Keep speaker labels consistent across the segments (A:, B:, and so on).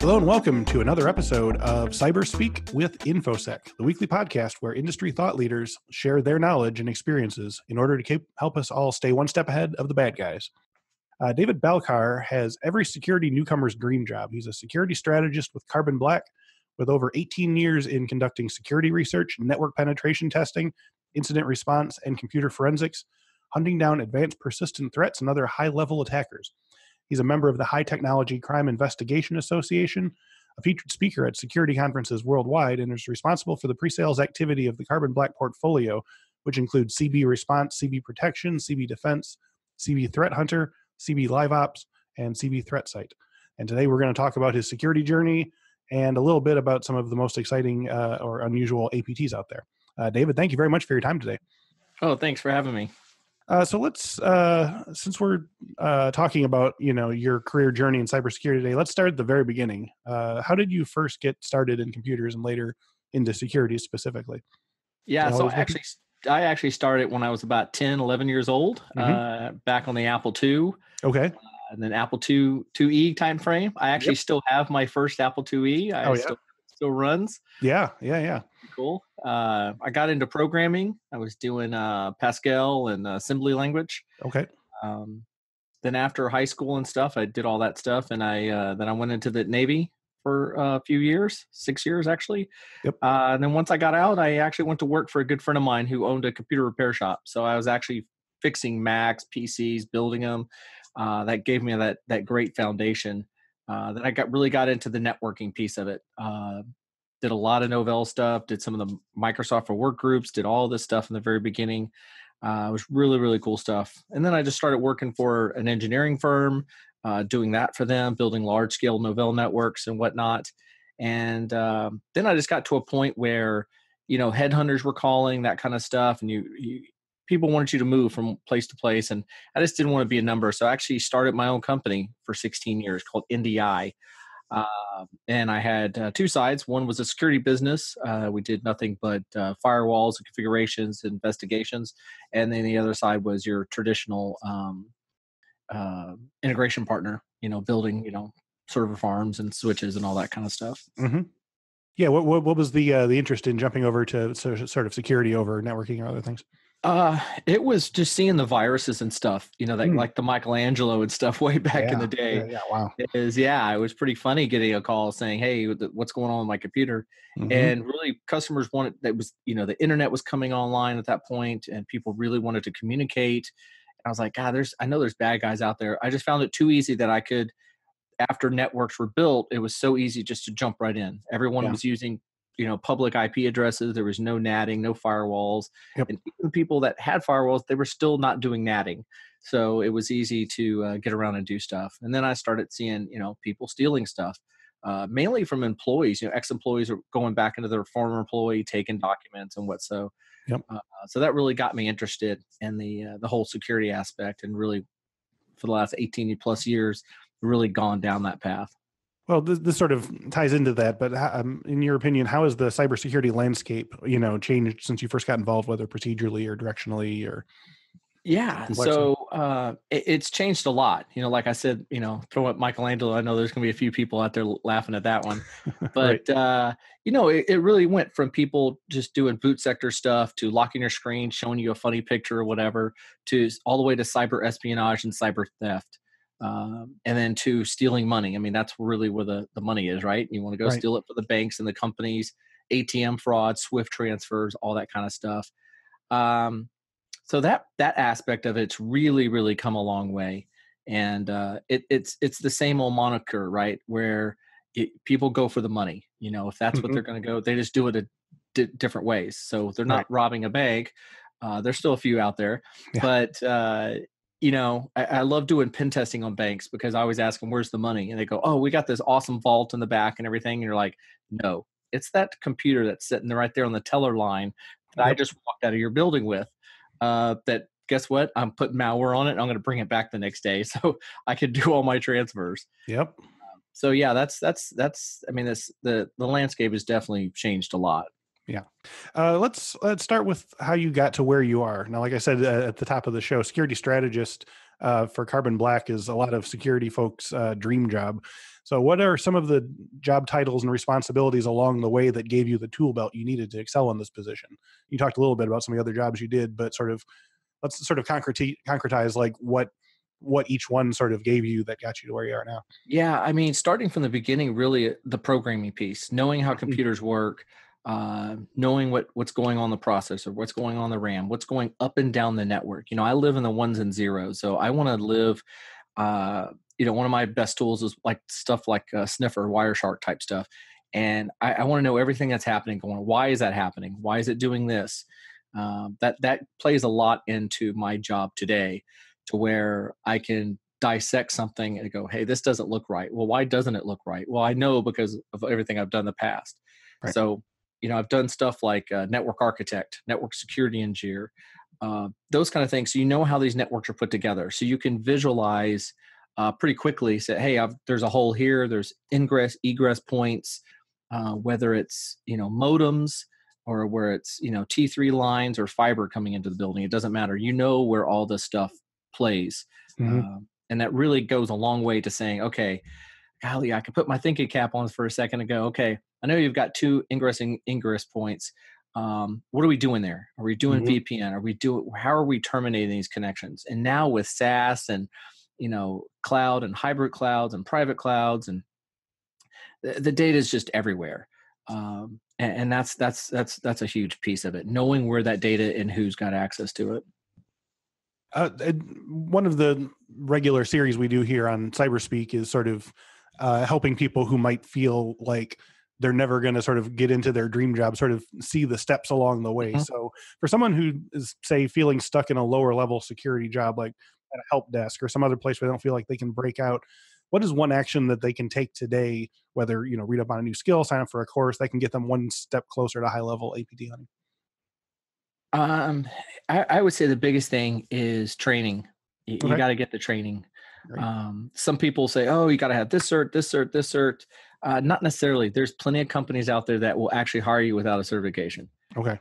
A: Hello and welcome to another episode of Cyber Speak with Infosec, the weekly podcast where industry thought leaders share their knowledge and experiences in order to help us all stay one step ahead of the bad guys. David Balcar has every security newcomer's dream job. He's a security strategist with Carbon Black, with over 18 years in conducting security research, network penetration testing, incident response, and computer forensics, hunting down advanced persistent threats and other high-level attackers. He's a member of the High Technology Crime Investigation Association, a featured speaker at security conferences worldwide, and is responsible for the pre-sales activity of the Carbon Black portfolio, which includes CB Response, CB Protection, CB Defense, CB Threat Hunter, CB Live Ops, and CB Threat Site. And today we're going to talk about his security journey and a little bit about some of the most exciting or unusual APTs out there. David, thank you very much for your time today.
B: Oh, thanks for having me.
A: So let's, since we're talking about, your career journey in cybersecurity today, let's start at the very beginning. How did you first get started in computers and later into security specifically?
B: Yeah, so I actually started when I was about 10, 11 years old, back on the Apple II. Okay. And then Apple IIe time frame. I actually still have my first Apple IIe. Still runs. Yeah. Cool. I got into programming. I was doing Pascal and assembly language. Okay. Then after high school and stuff, I did all that stuff, and I went into the Navy for a few years, 6 years actually. Yep. And then once I got out, I actually went to work for a good friend of mine who owned a computer repair shop. So I was actually fixing Macs, PCs, building them. That gave me that great foundation. Then I really got into the networking piece of it. Did a lot of Novell stuff, did some of the Microsoft for Work groups, did all this stuff in the very beginning. It was really, really cool stuff. And then I just started working for an engineering firm, doing that for them, building large-scale Novell networks and whatnot. And then I just got to a point where, headhunters were calling, that kind of stuff, and people wanted you to move from place to place, and I just didn't want to be a number. So I actually started my own company for 16 years called NDI. And I had two sides. One was a security business. We did nothing but firewalls and configurations, investigations. And then the other side was your traditional integration partner, building, server farms and switches and all that kind of stuff. Mm-hmm.
A: Yeah. What was the interest in jumping over to sort of security over networking or other things?
B: It was just seeing the viruses and stuff, like the Michelangelo and stuff way back in the day.
A: Yeah, wow.
B: It was pretty funny getting a call saying, "Hey, what's going on with my computer?" Mm-hmm. And really, customers wanted the internet was coming online at that point, and people really wanted to communicate. And I was like, God, I know there's bad guys out there. I just found it too easy that I could, after networks were built, it was so easy just to jump right in. Everyone was using public IP addresses. There was no natting, no firewalls. Yep. And even people that had firewalls, they were still not doing natting. So it was easy to get around and do stuff. And then I started seeing, people stealing stuff, mainly from employees. Ex-employees are going back into their former employee, taking documents and what so. Yep. So that really got me interested in the whole security aspect, and really for the last 18 plus years, really gone down that path.
A: Well, this sort of ties into that, but in your opinion, how has the cybersecurity landscape, changed since you first got involved, whether procedurally or directionally or?
B: Yeah, so it's changed a lot. Like I said, throw up Michelangelo. I know there's going to be a few people out there laughing at that one, but right. It really went from people just doing boot sector stuff to locking your screen, showing you a funny picture or whatever, to all the way to cyber espionage and cyber theft. And then to stealing money. I mean, that's really where the money is, right? You want to go steal it for the banks and the companies, ATM fraud, SWIFT transfers, all that kind of stuff. So that aspect of it's really, really come a long way. And it's the same old moniker, right? Where people go for the money. If that's what they're going to go, they just do it different ways. So they're not robbing a bank. There's still a few out there, but I love doing pen testing on banks because I always ask them, where's the money? And they go, oh, we got this awesome vault in the back and everything. And you're like, no, it's that computer that's sitting right there on the teller line that I just walked out of your building with. That guess what? I'm putting malware on it, and I'm going to bring it back the next day so I can do all my transfers. Yep. So yeah, that's. I mean, the landscape has definitely changed a lot.
A: Yeah. Let's start with how you got to where you are. Now, like I said at the top of the show, security strategist for Carbon Black is a lot of security folks' dream job. So what are some of the job titles and responsibilities along the way that gave you the tool belt you needed to excel in this position? You talked a little bit about some of the other jobs you did, but let's sort of concretize like what each one sort of gave you that got you to where you are now.
B: Yeah, I mean, starting from the beginning, really the programming piece, knowing how computers work, knowing what's going on the processor, what's going on the RAM, what's going up and down the network. I live in the ones and zeros, so I want to live. One of my best tools is like stuff like Sniffer, Wireshark type stuff, and I want to know everything that's happening. Why is that happening? Why is it doing this? That plays a lot into my job today, to where I can dissect something and go, hey, this doesn't look right. Well, why doesn't it look right? Well, I know because of everything I've done in the past. Right. So, I've done stuff like network architect, network security engineer, those kind of things. So how these networks are put together. So you can visualize pretty quickly, say, hey, there's a hole here. There's ingress, egress points, whether it's, modems or where it's, T3 lines or fiber coming into the building. It doesn't matter. Where all this stuff plays. Mm-hmm. And that really goes a long way to saying, okay, golly, I could put my thinking cap on for a second and go, okay, I know you've got two ingress points. What are we doing there? Are we doing VPN? How are we terminating these connections? And now with SaaS and, cloud and hybrid clouds and private clouds, and the data is just everywhere. And that's a huge piece of it, knowing where that data and who's got access to it.
A: One of the regular series we do here on Cyberspeak is sort of helping people who might feel like they're never going to sort of get into their dream job, sort of see the steps along the way. Mm-hmm. So for someone who is, say, feeling stuck in a lower level security job, like at a help desk or some other place where they don't feel like they can break out, what is one action that they can take today, whether, read up on a new skill, sign up for a course, that can get them one step closer to high level APT hunting?
B: I would say the biggest thing is training. You got to get the training. Right. Some people say, oh, you got to have this cert, this cert, this cert. Not necessarily. There's plenty of companies out there that will actually hire you without a certification.
A: Okay.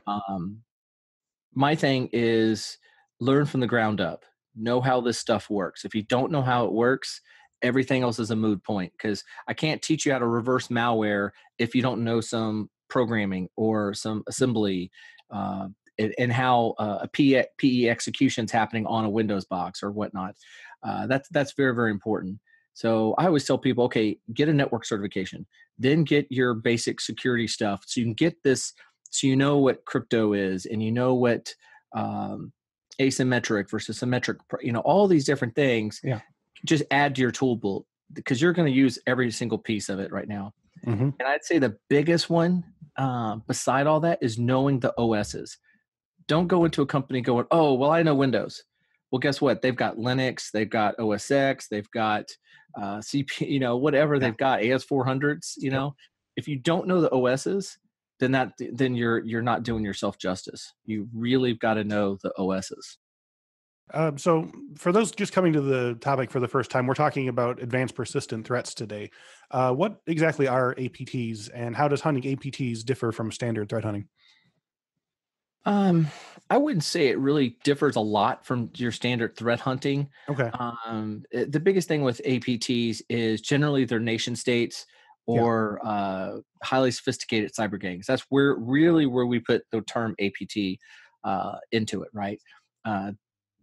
B: My thing is learn from the ground up. Know how this stuff works. If you don't know how it works, everything else is a moot point, because I can't teach you how to reverse malware if you don't know some programming or some assembly, and how a PE execution is happening on a Windows box or whatnot. That's very, very important. So I always tell people, okay, get a network certification, then get your basic security stuff, so you can get this, so you know what crypto is, and you know what asymmetric versus symmetric, all these different things.
A: Yeah.
B: Just add to your tool belt, because you're going to use every single piece of it right now. Mm-hmm. And I'd say the biggest one, beside all that, is knowing the OSs. Don't go into a company going, oh, well, I know Windows. Well, guess what? They've got Linux, they've got OS X, they've got CP, whatever they've got, AS400s. If you don't know the OSs, then you're not doing yourself justice. You really got to know the OSs.
A: So for those just coming to the topic for the first time, we're talking about advanced persistent threats today. What exactly are APTs, and how does hunting APTs differ from standard threat hunting?
B: I wouldn't say it really differs a lot from your standard threat hunting.
A: Okay.
B: The biggest thing with APTs is generally they're nation states or highly sophisticated cyber gangs. That's where we put the term APT into it, right?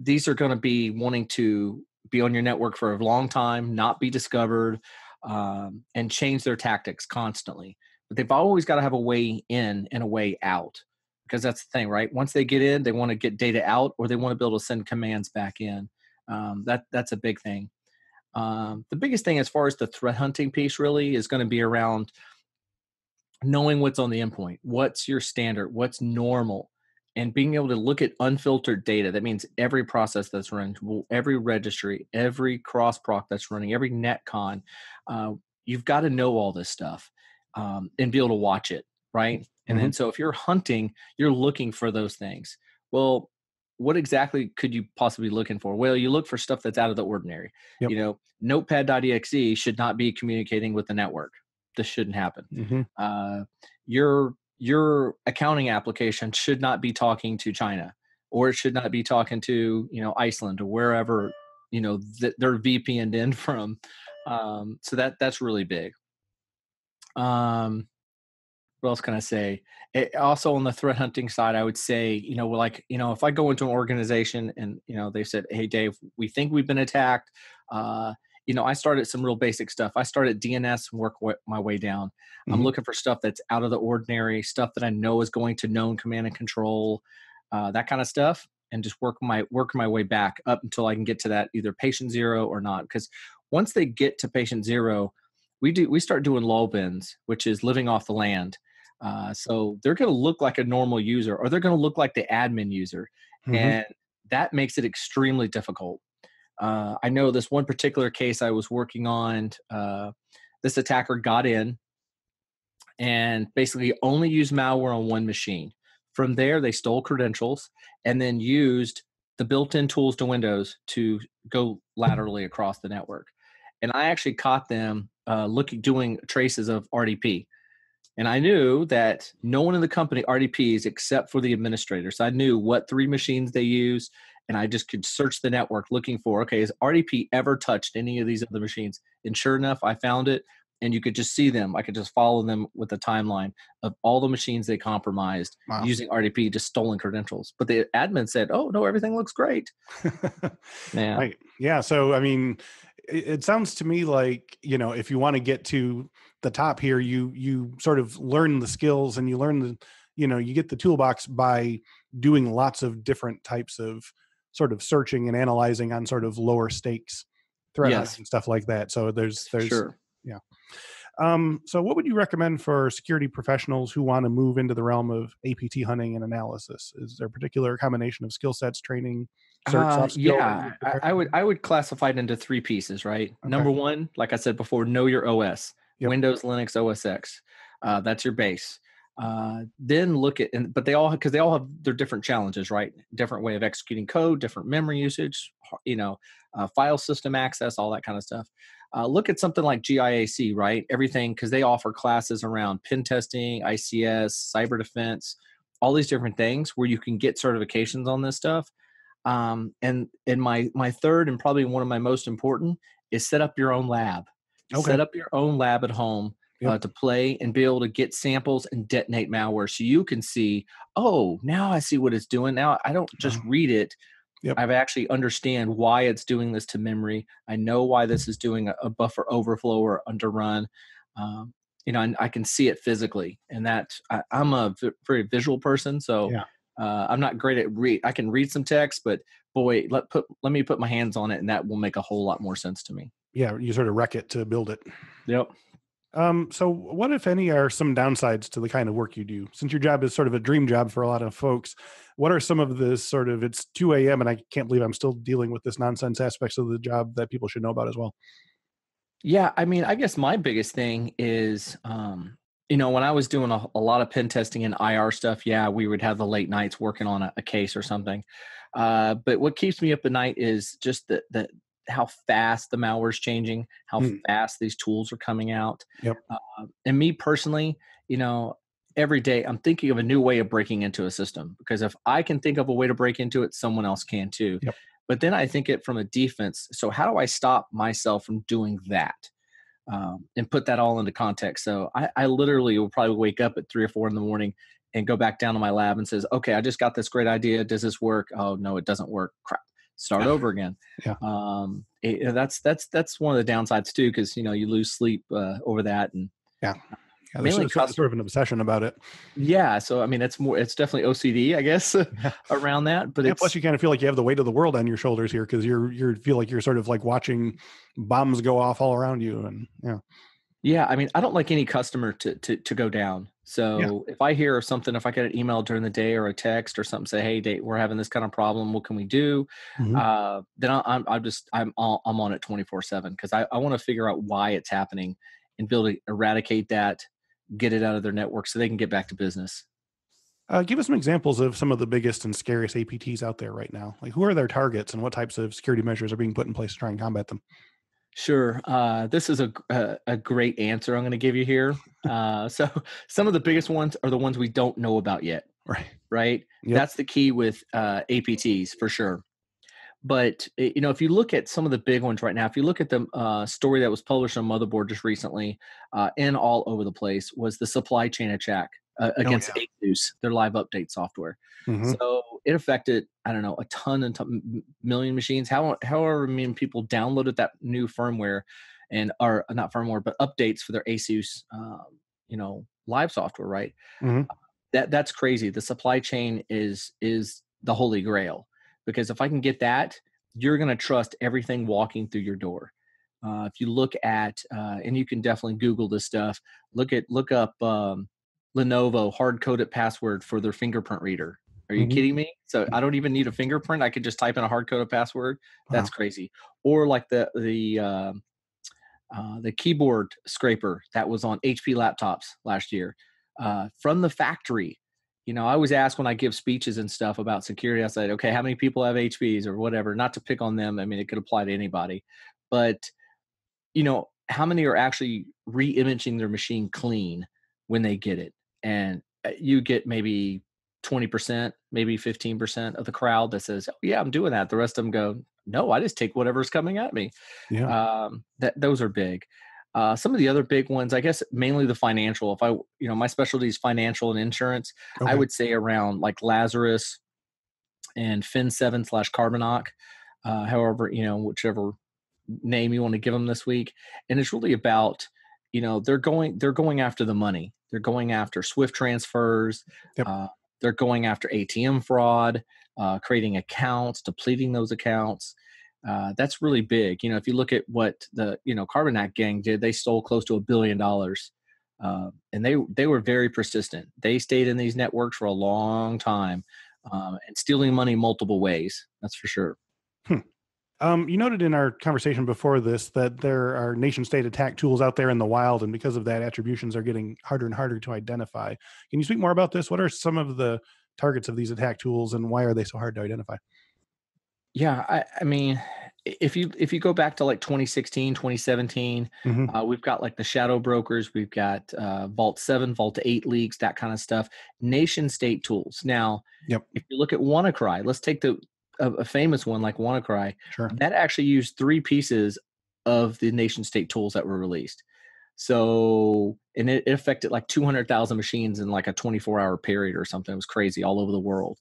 B: These are going to be wanting to be on your network for a long time, not be discovered, and change their tactics constantly. But they've always got to have a way in and a way out. Because that's the thing, right? Once they get in, they want to get data out, or they want to be able to send commands back in. That's a big thing. The biggest thing as far as the threat hunting piece really is going to be around knowing what's on the endpoint, what's your standard, what's normal, and being able to look at unfiltered data. That means every process that's running, every registry, every cross-proc that's running, every netcon. You've got to know all this stuff and be able to watch it, right? And then, so if you're hunting, you're looking for those things. Well, what exactly could you possibly be looking for? Well, you look for stuff that's out of the ordinary. Yep. Notepad.exe should not be communicating with the network. This shouldn't happen. Mm-hmm. Your accounting application should not be talking to China, or it should not be talking to, Iceland or wherever, they're VPN'd in from. So that's really big. What else can I say? Also on the threat hunting side, I would say, if I go into an organization and, they said, "Hey, Dave, we think we've been attacked." I started some real basic stuff. I started DNS and work my way down. I'm looking for stuff that's out of the ordinary, stuff that I know is going to known command and control, that kind of stuff, and just work my way back up until I can get to that either patient zero or not. Because once they get to patient zero, we start doing lull bins, which is living off the land. So they're going to look like a normal user, or they're going to look like the admin user. And that makes it extremely difficult. I know this one particular case I was working on, this attacker got in and basically only used malware on one machine. From there, they stole credentials and then used the built-in tools to Windows to go laterally across the network. And I actually caught them doing traces of RDP. And I knew that no one in the company RDPs except for the administrators. I knew what 3 machines they use, and I just could search the network looking for, okay, has RDP ever touched any of these other machines? And sure enough, I found it, and you could just see them. I could just follow them with a timeline of all the machines they compromised using RDP, just stolen credentials. But the admin said, "Oh, no, everything looks great."
A: Yeah. Right. Yeah. So, I mean, it sounds to me like, if you want to get to the top here, you sort of learn the skills and you learn you get the toolbox by doing lots of different types of sort of searching and analyzing on sort of lower stakes threat hunting and stuff like that. So there's
B: sure.
A: Yeah. So what would you recommend for security professionals who want to move into the realm of APT hunting and analysis? Is there a particular combination of skill sets, training, soft skill?
B: Yeah, I would classify it into 3 pieces, right? Okay. Number 1, like I said before, know your OS, Windows, Linux, OS X. That's your base. Then look at, but they all have their different challenges, right? Different way of executing code, different memory usage, file system access, all that kind of stuff. Look at something like GIAC, right? Everything, because they offer classes around pen testing, ICS, cyber defense, all these different things where you can get certifications on this stuff. And my third and probably one of my most important is set up your own lab. Okay. Set up your own lab at home to play and be able to get samples and detonate malware, so you can see, oh, now I see what it's doing. Now I don't just read it. I've actually understand why it's doing this to memory. I know why this is doing a buffer overflow or underrun. And I can see it physically, and that I'm a very visual person. So I'm not great at I can read some text, but boy, let me put my hands on it, and that will make a whole lot more sense to me.
A: Yeah. You sort of wreck it to build it.
B: Yep.
A: So what, if any, are some downsides to the kind of work you do? Since your job is sort of a dream job for a lot of folks, what are some of the sort of, it's 2 a.m. and I can't believe I'm still dealing with this nonsense aspects of the job that people should know about as well?
B: Yeah. I mean, I guess my biggest thing is, when I was doing a lot of pen testing and IR stuff, we would have the late nights working on a case or something. But what keeps me up at night is just the how fast the malware is changing, how fast these tools are coming out.
A: Yep.
B: And me personally, every day I'm thinking of a new way of breaking into a system, because if I can think of a way to break into it, someone else can too.
A: Yep.
B: But then I think it from a defense. So how do I stop myself from doing that? And put that all into context. So I literally will probably wake up at 3 or 4 in the morning and go back down to my lab and says, okay, I just got this great idea. Does this work? Oh no, it doesn't work. Crap. Start over again.
A: Yeah.
B: That's one of the downsides too, because you lose sleep over that. And
A: there's sort of an obsession about it.
B: Yeah. So I mean, it's definitely OCD, I guess, around that. But
A: plus you kind of feel like you have the weight of the world on your shoulders here, because you feel like you're sort of like watching bombs go off all around you. And
B: yeah. I mean, I don't like any customer to go down. So if I hear of something, if I get an email during the day or a text or something, say, hey, Dave, we're having this kind of problem, what can we do? Then I'm on it 24/7, because I want to figure out why it's happening and be able to eradicate that, get it out of their network so they can get back to business.
A: Give us some examples of some of the biggest and scariest APTs out there right now. Like, who are their targets and what types of security measures are being put in place to try and combat them?
B: Sure. This is a great answer I'm going to give you here. So some of the biggest ones are the ones we don't know about yet.
A: Right.
B: Right. Yep. That's the key with APTs for sure. But if you look at some of the big ones right now, if you look at the story that was published on Motherboard just recently, and all over the place, was the supply chain attack against APTs, their live update software.
A: Mm-hmm.
B: So it affected, I don't know, a ton and million machines. However many people downloaded that new firmware, or not firmware, but updates for their ASUS, live software, right?
A: Mm-hmm.
B: That's crazy. The supply chain is the holy grail, because if I can get that, you're going to trust everything walking through your door. If you look at, and you can definitely Google this stuff, look up Lenovo hard-coded password for their fingerprint reader. Are you kidding me? So I don't even need a fingerprint. I could just type in a hard-coded password. That's crazy. Or like the keyboard scraper that was on HP laptops last year, from the factory. I always ask when I give speeches and stuff about security, I said, okay, how many people have HPs or whatever? Not to pick on them. I mean, it could apply to anybody. But, how many are actually re-imaging their machine clean when they get it? And you get maybe 20%, maybe 15% of the crowd that says, oh, yeah, I'm doing that. The rest of them go, no, I just take whatever's coming at me.
A: Yeah.
B: Those are big. Some of the other big ones, I guess, mainly the financial. If my specialty is financial and insurance, I would say around like Lazarus and Fin7/Carbonok, however, whichever name you want to give them this week. And it's really about, they're going after the money. They're going after SWIFT transfers.
A: Yep.
B: They're going after ATM fraud, creating accounts, depleting those accounts. That's really big. If you look at what the Carbonite gang did, they stole close to $1 billion, and they were very persistent. They stayed in these networks for a long time, and stealing money multiple ways. That's for sure.
A: You noted in our conversation before this that there are nation-state attack tools out there in the wild, and because of that, attributions are getting harder and harder to identify. Can you speak more about this? What are some of the targets of these attack tools, and why are they so hard to identify?
B: Yeah, I mean, if you go back to like 2016, 2017, we've got like the shadow brokers, we've got Vault 7, Vault 8 leaks, that kind of stuff. Nation state tools. Now, if you look at WannaCry, let's take a famous one like WannaCry.
A: Sure.
B: That actually used 3 pieces of the nation state tools that were released. So, and it affected like 200,000 machines in like a 24-hour period or something. It was crazy all over the world.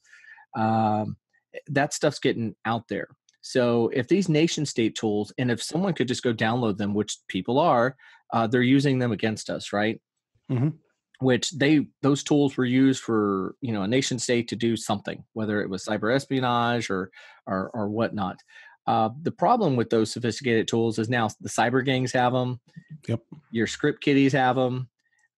B: That stuff's getting out there. So if these nation state tools, and if someone could just go download them, which people are, they're using them against us, right? Which those tools were used for, a nation state to do something, whether it was cyber espionage or whatnot. The problem with those sophisticated tools is now the cyber gangs have them.
A: Yep.
B: Your script kiddies have them.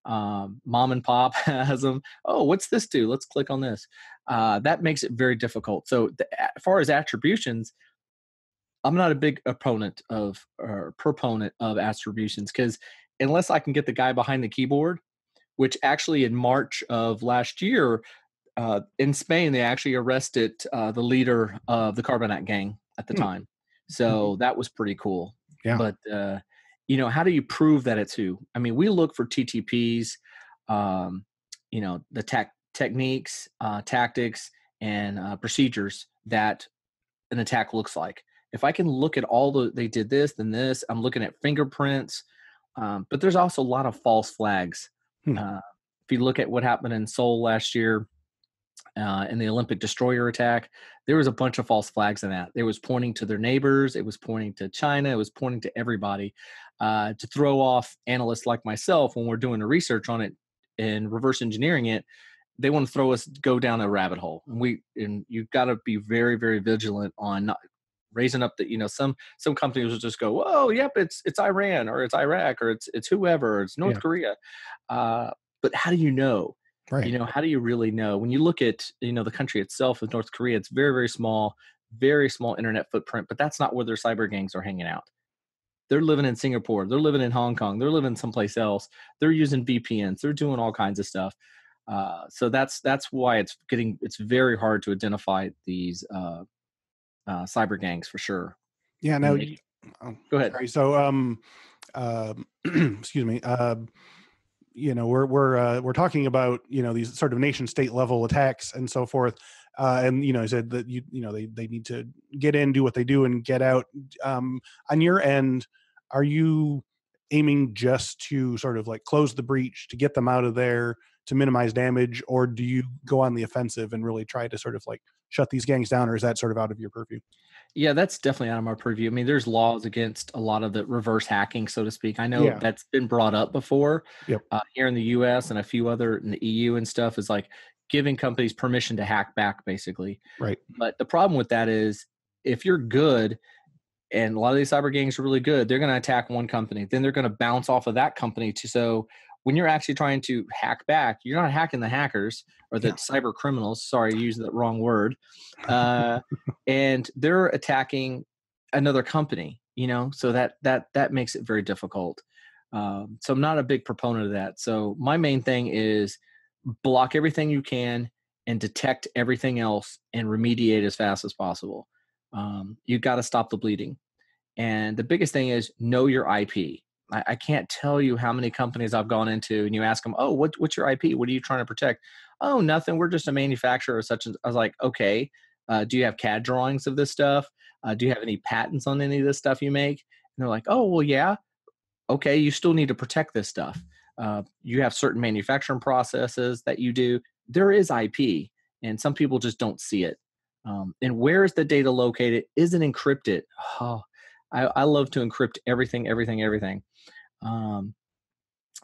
B: Mom and pop has them. Oh, what's this do? Let's click on this. That makes it very difficult. So as far as attributions, I'm not a big proponent of attributions, because unless I can get the guy behind the keyboard, which actually in March of last year, in Spain, they actually arrested the leader of the Carbonite gang at the time. So that was pretty cool.
A: Yeah.
B: But, how do you prove that it's who? I mean, we look for TTPs, the techniques, tactics, and procedures that an attack looks like. If I can look at they did this, then this, I'm looking at fingerprints, but there's also a lot of false flags. If you look at what happened in Seoul last year, in the Olympic destroyer attack, there was a bunch of false flags in that. It was pointing to their neighbors. It was pointing to China. It was pointing to everybody, to throw off analysts like myself when we're doing the research on it and reverse engineering it. They want to go down a rabbit hole. And you've got to be very, very vigilant on not raising up that, some companies will just go, oh, yep, it's Iran, or it's Iraq, or it's whoever, or it's North Korea. But how do you know?
A: Right.
B: How do you really know? When you look at, the country itself of North Korea, it's very, very small internet footprint, but that's not where their cyber gangs are hanging out. They're living in Singapore. They're living in Hong Kong. They're living someplace else. They're using VPNs. They're doing all kinds of stuff. So that's why it's very hard to identify these cyber gangs for sure.
A: Yeah. Now,
B: go ahead.
A: Sorry. So, excuse me. We're talking about, these sort of nation state level attacks and so forth. And he said that they need to get in, do what they do, and get out. On your end, are you aiming just to sort of like close the breach to get them out of there to minimize damage, or do you go on the offensive and really try to sort of like shut these gangs down, or is that sort of out of your purview?
B: Yeah, that's definitely out of my purview. I mean, there's laws against a lot of the reverse hacking, so to speak. I know that's been brought up before.
A: Yep.
B: Here in the US and a few other in the EU and stuff, is like giving companies permission to hack back, basically.
A: Right.
B: But the problem with that is if you're good, and a lot of these cyber gangs are really good, they're going to attack one company. Then they're going to bounce off of that company. So when you're actually trying to hack back, you're not hacking the hackers or the cyber criminals. Sorry, I used the wrong word. And they're attacking another company, so that makes it very difficult. So I'm not a big proponent of that. So my main thing is block everything you can and detect everything else and remediate as fast as possible. You got to stop the bleeding. And the biggest thing is know your IP. I can't tell you how many companies I've gone into and you ask them, oh, what's your IP? What are you trying to protect? Oh, nothing. We're just a manufacturer of such. I was like, okay, do you have CAD drawings of this stuff? Do you have any patents on any of this stuff you make? And they're like, oh, well, yeah. Okay, you still need to protect this stuff. You have certain manufacturing processes that you do. There is IP, and some people just don't see it. And where is the data located? Is it encrypted? Oh, I love to encrypt everything.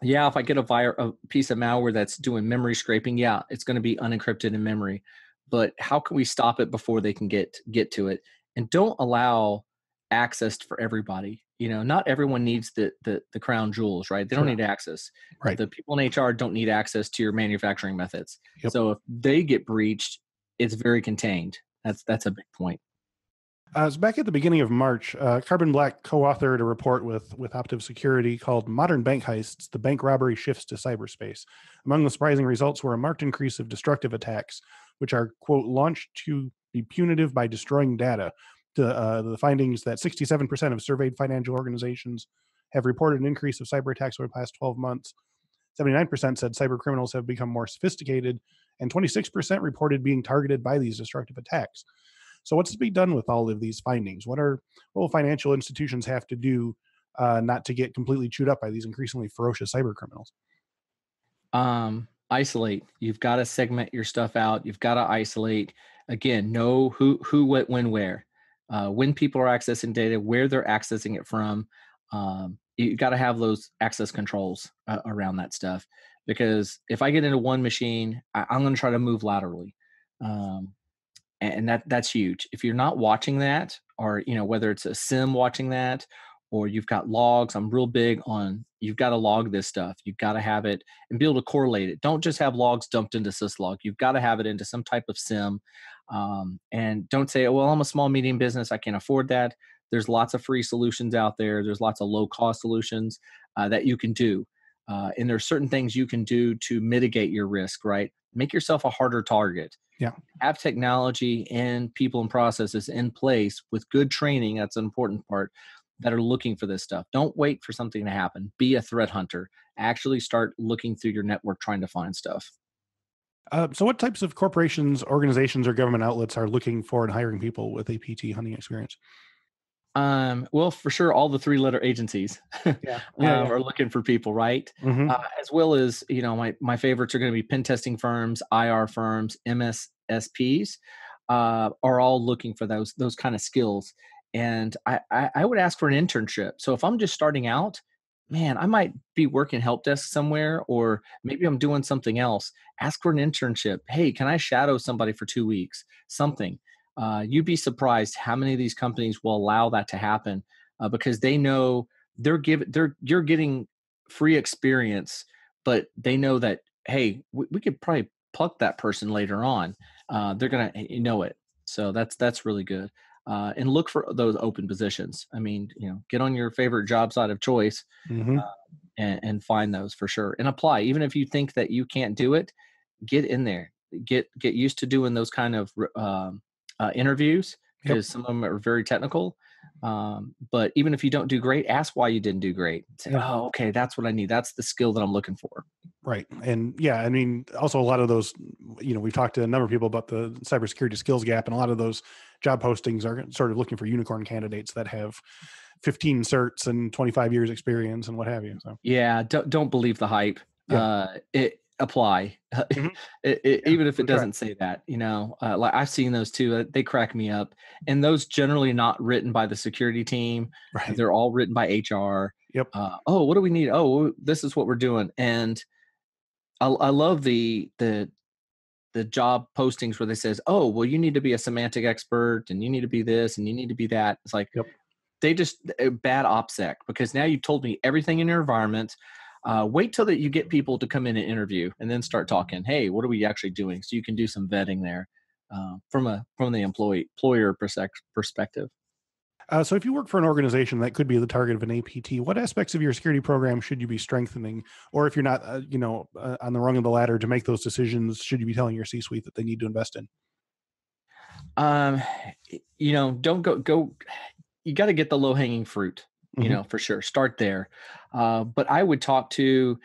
B: If I get a piece of malware that's doing memory scraping, it's going to be unencrypted in memory. But how can we stop it before they can get to it? And don't allow access for everybody. Not everyone needs the crown jewels, right? They don't need access.
A: Right.
B: The people in HR don't need access to your manufacturing methods.
A: Yep.
B: So if they get breached, it's very contained. That's a big point.
A: So back at the beginning of March, Carbon Black co-authored a report with Optiv Security called Modern Bank Heists, the Bank Robbery Shifts to Cyberspace. Among the surprising results were a marked increase of destructive attacks, which are, quote, launched to be punitive by destroying data. The findings that 67% of surveyed financial organizations have reported an increase of cyber attacks over the past 12 months. 79% said cyber criminals have become more sophisticated, and 26% reported being targeted by these destructive attacks. So what's to be done with all of these findings? What will financial institutions have to do not to get completely chewed up by these increasingly ferocious cyber criminals?
B: Isolate. You've got to segment your stuff out. You've got to isolate. Again, know who, what, when, where. When people are accessing data, where they're accessing it from. You got to have those access controls around that stuff. Because if I get into one machine, I'm going to try to move laterally. And that's huge. If you're not watching that, or whether it's a SIM watching that, or you've got logs, I'm real big on you've got to log this stuff. You've got to have it and be able to correlate it. Don't just have logs dumped into syslog. You've got to have it into some type of SIM. And don't say, well, I'm a small, medium business, I can't afford that. There's lots of free solutions out there. There's lots of low cost solutions that you can do. And there's certain things you can do to mitigate your risk, right? Make yourself a harder target.
A: Yeah.
B: Have technology and people and processes in place with good training. That's an important part, that are looking for this stuff. Don't wait for something to happen. Be a threat hunter. Actually start looking through your network, trying to find stuff.
A: So what types of corporations, organizations, or government outlets are looking for and hiring people with APT hunting experience?
B: Well, for sure, all the 3-letter agencies are looking for people, right?
A: Mm-hmm.
B: As well as, my favorites are going to be pen testing firms, IR firms, MSSPs, are all looking for those kind of skills. And I would ask for an internship. So if I'm just starting out, man, I might be working help desk somewhere, or maybe I'm doing something else. Ask for an internship. Hey, can I shadow somebody for 2 weeks? Something. You'd be surprised how many of these companies will allow that to happen because they know you're getting free experience, but they know that, hey, we could probably pluck that person later on. They're gonna know it. So that's really good. And look for those open positions. I mean, get on your favorite job site of choice and find those for sure and apply. Even if you think that you can't do it, get in there. Get used to doing those kind of interviews, because some of them are very technical. But even if you don't do great, ask why you didn't do great. Say, oh, okay, that's what I need. That's the skill that I'm looking for.
A: Right. And yeah, I mean, also a lot of those, we've talked to a number of people about the cybersecurity skills gap, and a lot of those job postings are sort of looking for unicorn candidates that have 15 certs and 25 years experience and what have you. So
B: yeah, don't believe the hype. Apply. Even if it doesn't say that, like I've seen those too. They crack me up, and those generally not written by the security team.
A: Right.
B: They're all written by HR.
A: Yep.
B: Oh, what do we need? Oh, this is what we're doing. And I love the job postings where they says, oh, well, you need to be a semantic expert, and you need to be this, and you need to be that. It's like, they just bad OPSEC, because now you told me everything in your environment. Wait till that you get people to come in and interview, and then start talking. Hey, what are we actually doing? So you can do some vetting there from the employer perspective.
A: So if you work for an organization that could be the target of an APT, what aspects of your security program should you be strengthening? Or if you're not, on the rung of the ladder to make those decisions, should you be telling your C-suite that they need to invest in?
B: Don't go. You got to get the low-hanging fruit, for sure. Start there. But I would talk to,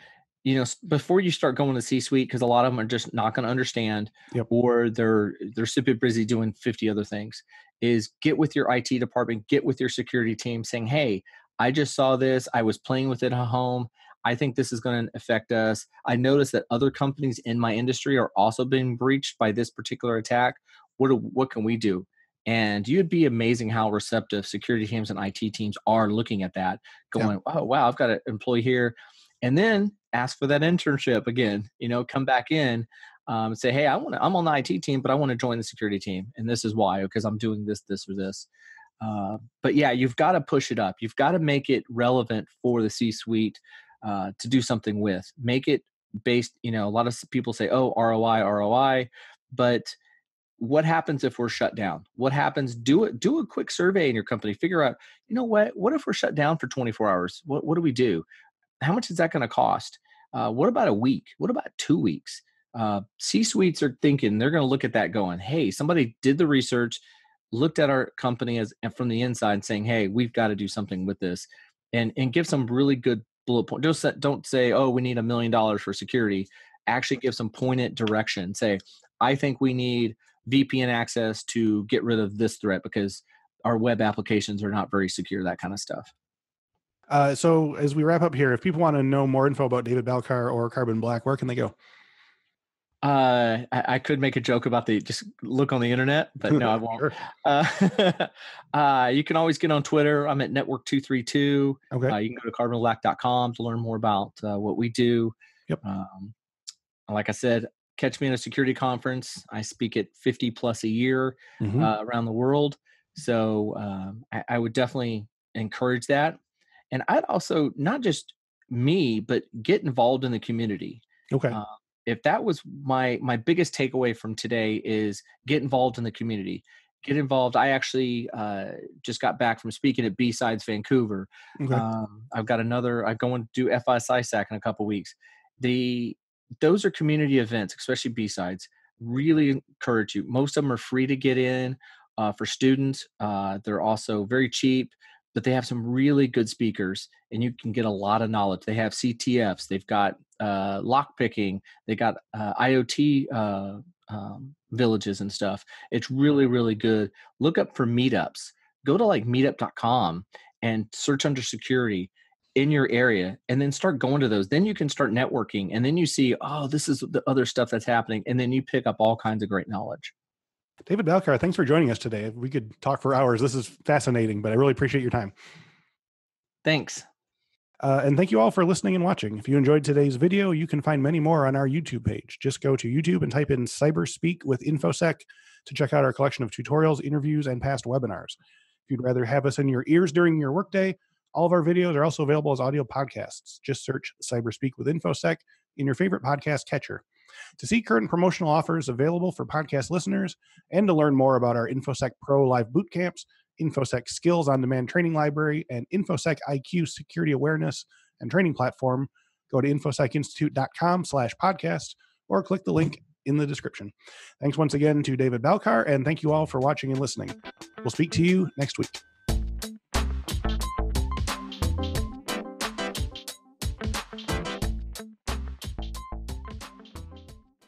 B: before you start going to C-suite, because a lot of them are just not going to understand, or they're super busy doing 50 other things, is get with your IT department, get with your security team saying, hey, I just saw this. I was playing with it at home. I think this is going to affect us. I noticed that other companies in my industry are also being breached by this particular attack. What can we do? And you'd be amazing how receptive security teams and IT teams are looking at that, going, oh, wow, I've got an employee here. And then ask for that internship again, come back in, say, hey, I'm on the IT team, but I want to join the security team. And this is why, because I'm doing this, or this. But yeah, you've got to push it up. You've got to make it relevant for the C-suite to do something with. Make it based, a lot of people say, oh, ROI, but what happens if we're shut down? What happens? Do a quick survey in your company. Figure out, what if we're shut down for 24 hours? What do we do? How much is that going to cost? What about a week? What about 2 weeks? C-suites are thinking, they're going to look at that going, hey, somebody did the research, looked at our company and from the inside saying, hey, we've got to do something with this, and give some really good bullet point. Don't say, oh, we need $1 million for security. Actually give some pointed direction. Say, I think we need VPN access to get rid of this threat because our web applications are not very secure, that kind of stuff.
A: So as we wrap up here, if people want to know more info about David Balcar or Carbon Black, where can they go?
B: I could make a joke about just look on the internet, but no, I won't. You can always get on Twitter. I'm at Network232.
A: Okay.
B: You can go to carbonblack.com to learn more about what we do.
A: Yep.
B: Like I said, catch me at a security conference. I speak at 50 plus a year around the world. So I would definitely encourage that. And I'd also, not just me, but get involved in the community.
A: Okay.
B: If that was my biggest takeaway from today, is get involved in the community. Get involved. I actually just got back from speaking at B-Sides Vancouver.
A: Okay.
B: I'm going to do FISISAC in a couple weeks. Those are community events, especially B-Sides. Really encourage you. Most of them are free to get in for students. They're also very cheap, but they have some really good speakers, and you can get a lot of knowledge. They have CTFs. They've got lock picking. They got IoT villages and stuff. It's really, really good. Look up for meetups. Go to meetup.com and search under security in your area, and then start going to those. Then you can start networking, and then you see, oh, this is the other stuff that's happening, and then you pick up all kinds of great knowledge.
A: David Balcar, thanks for joining us today. We could talk for hours. This is fascinating, but I really appreciate your time.
B: Thanks.
A: And thank you all for listening and watching. If you enjoyed today's video, you can find many more on our YouTube page. Just go to YouTube and type in CyberSpeak with Infosec to check out our collection of tutorials, interviews, and past webinars. If you'd rather have us in your ears during your workday, all of our videos are also available as audio podcasts. Just search CyberSpeak with Infosec in your favorite podcast catcher. To see current promotional offers available for podcast listeners, and to learn more about our Infosec Pro live boot camps, Infosec Skills on-demand training library, and Infosec IQ security awareness and training platform, go to infosecinstitute.com/podcast or click the link in the description. Thanks once again to David Balcar, and thank you all for watching and listening. We'll speak to you next week.